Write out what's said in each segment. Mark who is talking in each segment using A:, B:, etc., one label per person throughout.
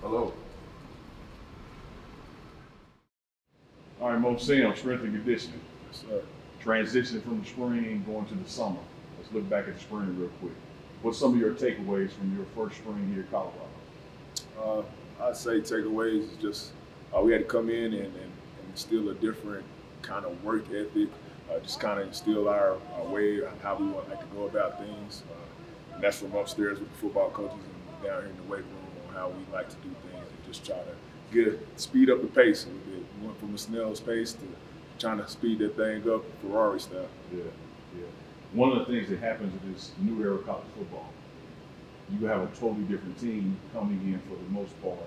A: Hello.
B: All right, Mo Sam, strength and conditioning.
A: Yes, sir.
B: Transitioning from the spring going to the summer. Let's look back at the spring real quick. What's some of your takeaways from your first spring here at Colorado?
A: I'd say takeaways is just we had to come in and instill a different kind of work ethic, just kind of instill our way of how we want like to go about things. And that's from upstairs with the football coaches and down here in the weight room on how we like to do things and just try to speed up the pace a little bit. We went from a snail's pace to trying to speed that thing up Ferrari style.
B: Yeah, yeah. One of the things that happens in this new era of college football, you have a totally different team coming in for the most part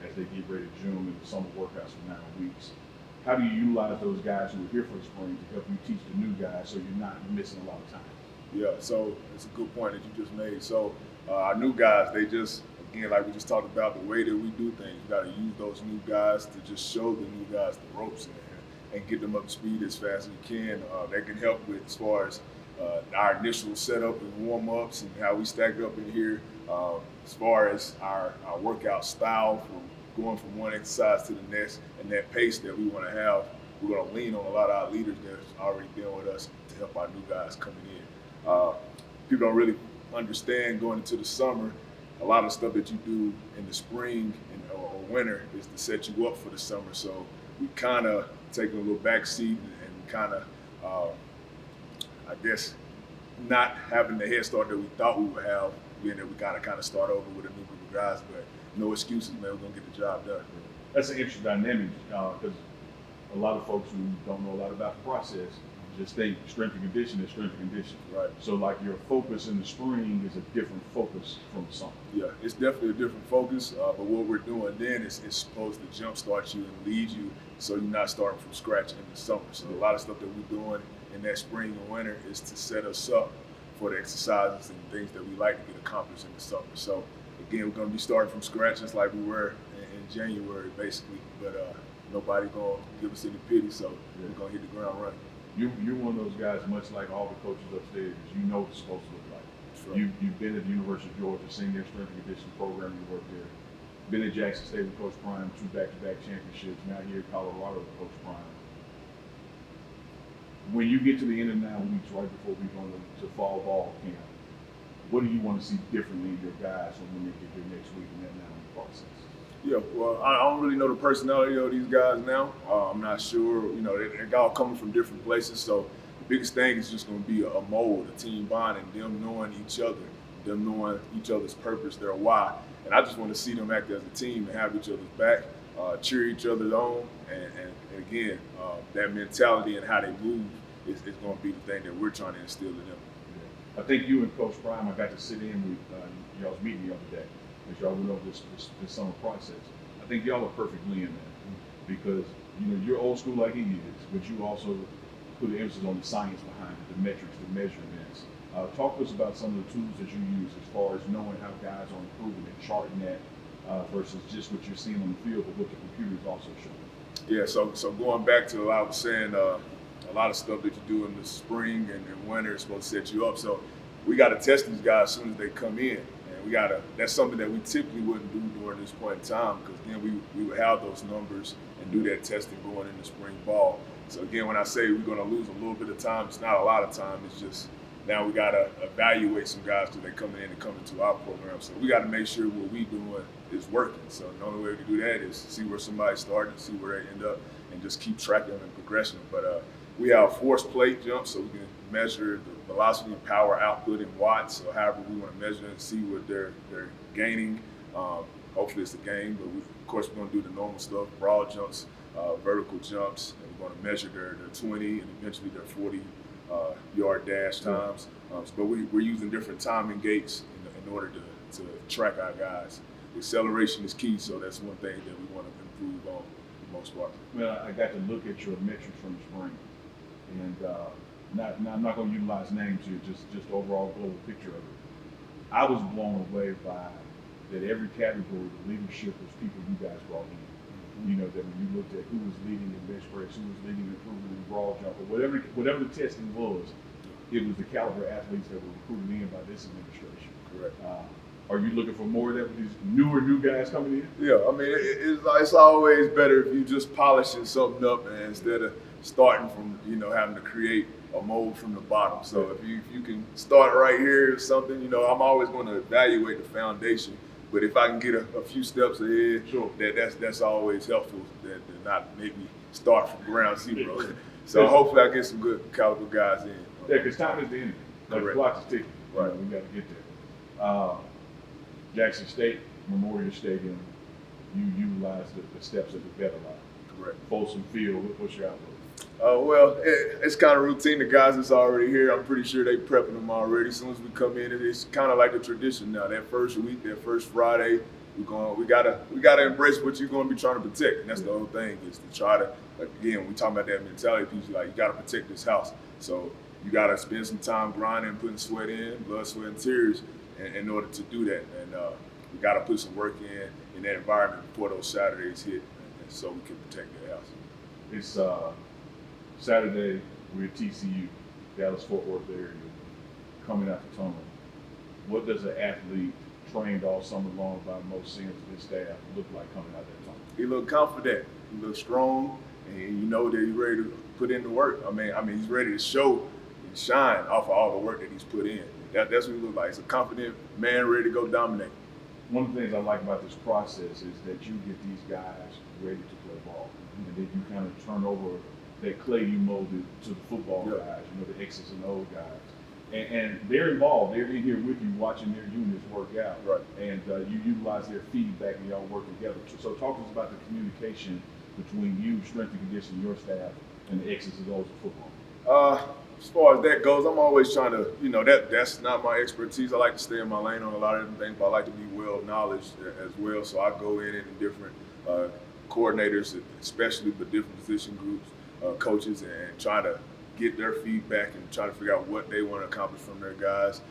B: as they get ready to June and the summer workouts for 9 weeks. How do you utilize those guys who are here for the spring to help you teach the new guys so you're not missing a lot of time?
A: Yeah, so it's a good point that you just made. So our new guys, they just, again, like we just talked about, the way that we do things, you got to use those new guys to just show the new guys the ropes and get them up to speed as fast as you can. That can help with as far as our initial setup and warm-ups and how we stack up in here. As far as our workout style, from going from one exercise to the next, and that pace that we want to have, we're going to lean on a lot of our leaders that's already been with us to help our new guys coming in. People don't really understand going into the summer. A lot of stuff that you do in the spring or winter is to set you up for the summer. So we kind of taking a little back seat and kind of, I guess, not having the head start that we thought we would have, being that we kind of start over with a new group of guys. But no excuses, man. We're gonna get the job done.
B: That's an interesting dynamic because a lot of folks who don't know a lot about the process just think strength and conditioning is strength and conditioning.
A: Right.
B: So like your focus in the spring is a different focus from the summer.
A: Yeah, it's definitely a different focus, but what we're doing then is supposed to jumpstart you and lead you so you're not starting from scratch in the summer. So a lot of stuff that we're doing in that spring and winter is to set us up for the exercises and things that we like to get accomplished in the summer. So again, we're going to be starting from scratch just like we were in January, basically, but nobody going to give us any pity, so we're going to hit the ground running.
B: You're one of those guys, much like all the coaches upstairs, you know what it's supposed to look like.
A: Right.
B: You've been at the University of Georgia, seen their strength and conditioning program, you worked there. Been at Jackson State with Coach Prime, 2 back-to-back championships, now here at Colorado with Coach Prime. When you get to the end of 9 weeks, right before we go to fall ball camp, what do you want to see differently in your guys from when they get here next week in that 9-week process?
A: Yeah, well, I don't really know the personality of these guys now. I'm not sure. You know, they're all coming from different places. So the biggest thing is just going to be a mold, a team bonding, them knowing each other, them knowing each other's purpose, their why. And I just want to see them act as a team and have each other's back, cheer each other on, and again, that mentality and how they move is going to be the thing that we're trying to instill in them.
B: Yeah. I think you and Coach Prime, I got to sit in with y'all's meeting the other day. As y'all went over this summer process, I think y'all are perfect blend, man. Because you're old school like he is, but you also put the emphasis on the science behind it, the metrics, the measurements. Talk to us about some of the tools that you use as far as knowing how guys are improving and charting that versus just what you're seeing on the field, but what the computer is also showing.
A: Yeah, so going back to what I was saying, a lot of stuff that you do in the spring and winter is supposed to set you up. So we got to test these guys as soon as they come in. That's something that we typically wouldn't do during this point in time because again, we would have those numbers and do that testing going into spring ball. So again, when I say we're going to lose a little bit of time, it's not a lot of time. It's just now we got to evaluate some guys till they come in and come into our program. So we got to make sure what we doing is working. So the only way to do that is see where somebody started, see where they end up, and just keep tracking them and progression. But we have force plate jumps, so we can measure the velocity and power output in watts, so however we want to measure and see what they're gaining. Hopefully it's a gain, but of course we're going to do the normal stuff, broad jumps, vertical jumps, and we're going to measure their 20 and eventually their 40-yard dash times. But we're using different timing gates in order to track our guys. Acceleration is key, so that's one thing that we want to improve on for the most part.
B: Well, I got to look at your metrics from the spring, and I'm not going to utilize names here, just overall global picture of it. I was blown away by that every category, the leadership was people you guys brought in. You know, that when you looked at who was leading in bench press, who was leading in improvement in broad jump, or whatever the testing was, it was the caliber athletes that were recruited in by this administration.
A: Correct.
B: Are you looking for more of that with these new guys coming in?
A: Yeah, I mean, it's always better if you just polishing something up and instead of starting from, having to create a mold from the bottom. So if you can start right here or something, I'm always going to evaluate the foundation. But if I can get a few steps ahead,
B: Sure.
A: that's always helpful. That not make me start from ground zero. So hopefully I get some good caliber guys in.
B: Yeah, because time is the enemy. Like the
A: Correct.
B: clock is ticking.
A: Right.
B: We got to get there. Jackson State Memorial Stadium, you utilize the steps of the better life.
A: Correct.
B: Folsom Field, what's your outlook?
A: Well, it's kind of routine. The guys that's already here, I'm pretty sure they prepping them already. As soon as we come in, it's kind of like a tradition now. That first week, that first Friday, we gotta embrace what you're going to be trying to protect, and that's the whole thing is to try to, again, we talking about that mentality piece. You got to protect this house, so you got to spend some time grinding, putting sweat in, blood, sweat, and tears, in order to do that. And we got to put some work in that environment before those Saturdays hit, and so we can protect the house.
B: It's Saturday, we're at TCU, Dallas-Fort Worth area, coming out the tunnel. What does an athlete trained all summer long by most seniors of this staff look like coming out that tunnel?
A: He look confident, he look strong, and you know that he's ready to put in the work. I mean, he's ready to show and shine off of all the work that he's put in. That's what he look like. He's a confident man ready to go dominate.
B: One of the things I like about this process is that you get these guys ready to play ball, and then you kind of turn over that clay you molded to the football guys, the X's and O's guys. And they're involved. They're in here with you watching their units work out.
A: Right.
B: And you utilize their feedback and y'all work together. So talk to us about the communication between you, strength and conditioning, your staff, and the X's and O's of football.
A: As far as that goes, I'm always trying to, that's not my expertise. I like to stay in my lane on a lot of different things, but I like to be well knowledged as well. So I go in different coordinators, especially the different position groups, coaches, and try to get their feedback and try to figure out what they want to accomplish from their guys.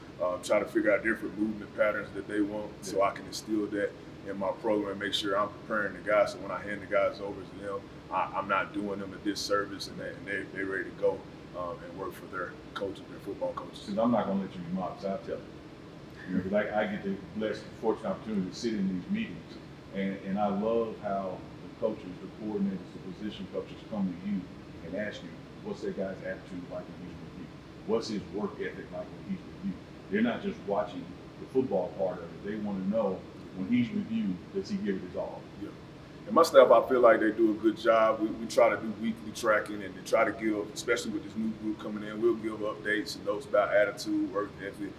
A: Try to figure out different movement patterns that they want, so I can instill that in my program and make sure I'm preparing the guys. So when I hand the guys over to them, I'm not doing them a disservice, and they're ready to go and work for their coaches, their football coaches.
B: Because I'm not going to let you be modest. I'll tell you. Because I get the blessed, fortunate opportunity to sit in these meetings, and I love how the coaches, the coordinators, the position coaches come to you and ask you, what's that guy's attitude like when he's with you? What's his work ethic like when he's with you? They're not just watching the football part of it. They want to know when he's with you, does he give it his all?
A: Yeah. And my staff, I feel like they do a good job. We try to do weekly tracking and to try to give, especially with this new group coming in, we'll give updates and notes about attitude, work ethic,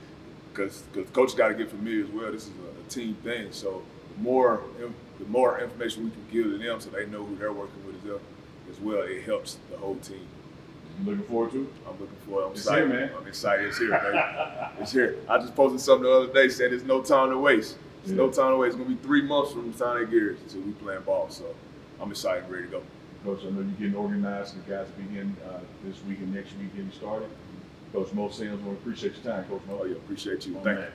A: because the coach got to get familiar as well. This is a team thing. So the more information we can give to them so they know who they're working with as well, it helps the whole team.
B: You looking forward to it?
A: I'm looking forward. I'm
B: It's
A: excited.
B: here, man.
A: I'm excited. It's here, baby. It's here. I just posted something the other day saying there's no time to waste. There's no time to waste. It's going to be 3 months from the time they get here until we playing ball. So I'm excited and ready to go.
B: Coach, I know you're getting organized. The guys will be in this week and next week getting started. Coach Mo Sims, we appreciate your time, Coach Mo.
A: Oh, yeah. Appreciate you.
B: Oh,
A: Thank
B: man.
A: you.